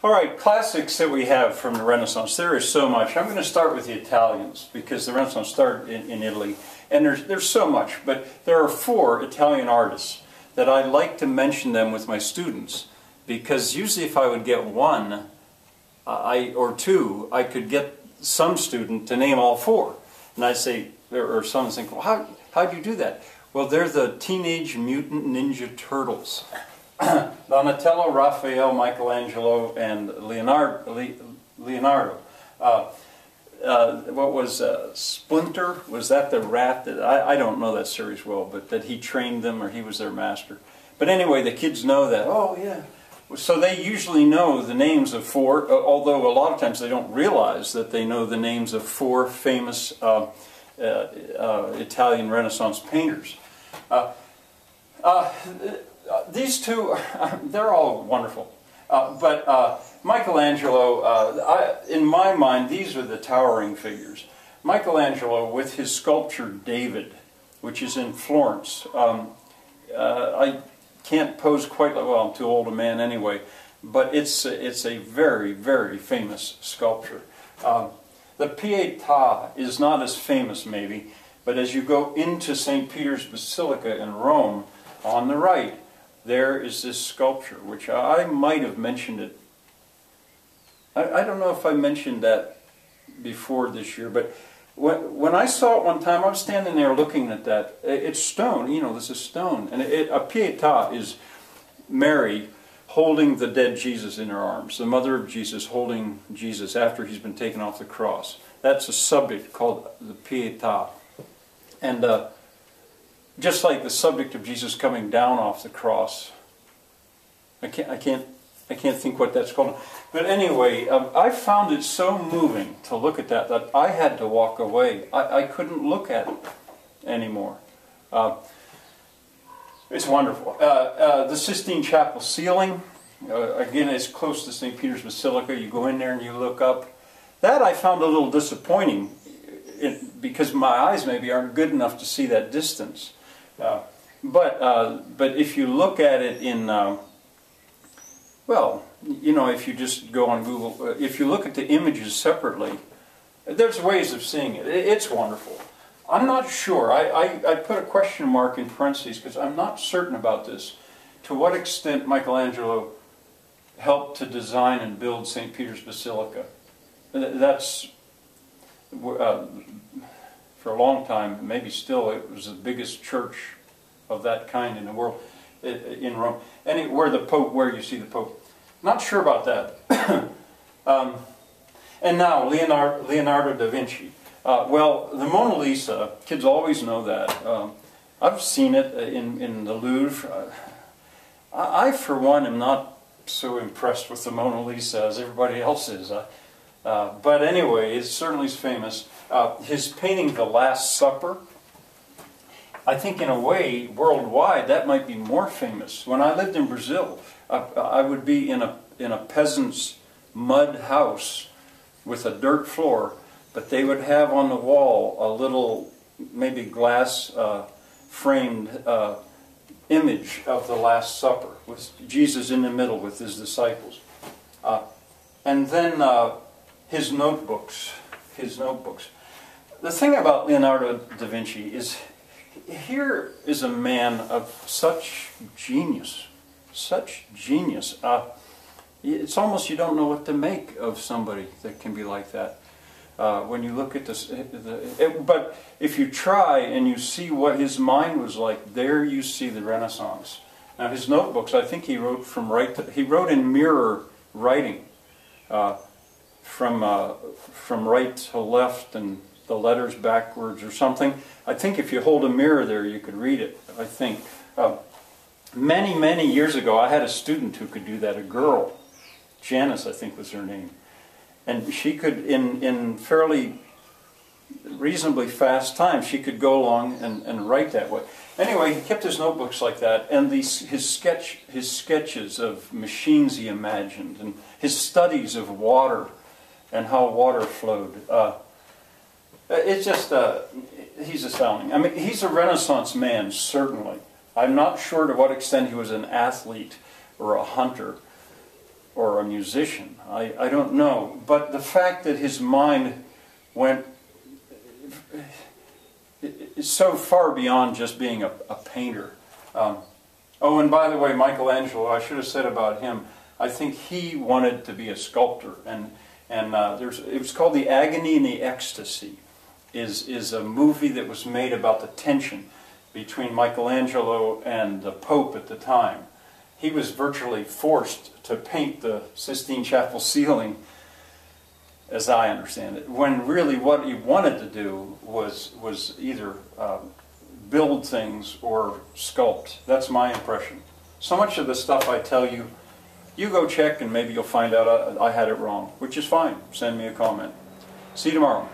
All right, classics that we have from the Renaissance. There is so much. I'm going to start with the Italians because the Renaissance started in Italy, and there's so much. But there are 4 Italian artists that I like to mention them with my students, because usually if I would get one or 2, I could get some student to name all 4. And I say, or someone think, well, how'd you do that? Well, they're the Teenage Mutant Ninja Turtles. Donatello, Raphael, Michelangelo, and Leonardo. What was Splinter? Was that the rat? That I don't know that series well, but that he trained them, or he was their master. But anyway, the kids know that. Oh yeah. So they usually know the names of 4, although a lot of times they don't realize that they know the names of 4 famous Italian Renaissance painters. These 2, they're all wonderful. But Michelangelo, in my mind, these are the towering figures. Michelangelo with his sculpture David, which is in Florence. I can't pose quite like, well, I'm too old a man anyway, but it's a very, very famous sculpture. The Pietà is not as famous maybe, but as you go into St. Peter's Basilica in Rome, on the right, there is this sculpture, which I might have mentioned it. I don't know if I mentioned that before this year, but when I saw it one time, I was standing there looking at that. It's stone, you know, this is stone. And a Pietà is Mary holding the dead Jesus in her arms, the mother of Jesus holding Jesus after he's been taken off the cross. That's a subject called the Pietà. And just like the subject of Jesus coming down off the cross, I can't think what that's called. But anyway, I found it so moving to look at that I had to walk away. I couldn't look at it anymore. It's wonderful. The Sistine Chapel ceiling, again, it's close to St. Peter's Basilica. You go in there and you look up. That I found a little disappointing because my eyes maybe aren't good enough to see that distance. But if you look at it in, well, you know, if you just go on Google, if you look at the images separately, there's ways of seeing it. It's wonderful. I'm not sure. I put a question mark in parentheses because I'm not certain about this. To what extent Michelangelo helped to design and build St. Peter's Basilica. That's, for a long time, maybe still, it was the biggest church of that kind in the world, in Rome. And where you see the Pope. Not sure about that. And now, Leonardo da Vinci. Well, the Mona Lisa, kids always know that. I've seen it in the Louvre. I, for one, am not so impressed with the Mona Lisa as everybody else is. But anyway, it certainly is famous. His painting, The Last Supper, I think in a way, worldwide, that might be more famous. When I lived in Brazil, I would be in a peasant's mud house with a dirt floor, but they would have on the wall a little, maybe glass framed image of the Last Supper, with Jesus in the middle with his disciples. And then his notebooks. The thing about Leonardo da Vinci is, here is a man of such genius. It's almost you don't know what to make of somebody that can be like that. When you look at this, but if you try and you see what his mind was like, there you see the Renaissance. Now his notebooks, I think he wrote he wrote in mirror writing, from right to left and the letters backwards or something. I think if you hold a mirror there, you could read it. I think many years ago, I had a student who could do that. A girl, Janice, I think was her name. And she could, in fairly reasonably fast time, she could go along and write that way. Anyway, he kept his notebooks like that, and his sketches of machines he imagined, and his studies of water and how water flowed. It's just, he's astounding. I mean, he's a Renaissance man, certainly. I'm not sure to what extent he was an athlete or a hunter, or a musician. I don't know. But the fact that his mind went so far beyond just being a painter. Oh, and by the way, Michelangelo, I should have said about him, I think he wanted to be a sculptor. And it was called The Agony and the Ecstasy, is a movie that was made about the tension between Michelangelo and the Pope at the time. He was virtually forced to paint the Sistine Chapel ceiling, as I understand it, when really what he wanted to do was either build things or sculpt. That's my impression. So much of the stuff I tell you, you go check and maybe you'll find out I had it wrong, which is fine. Send me a comment. See you tomorrow.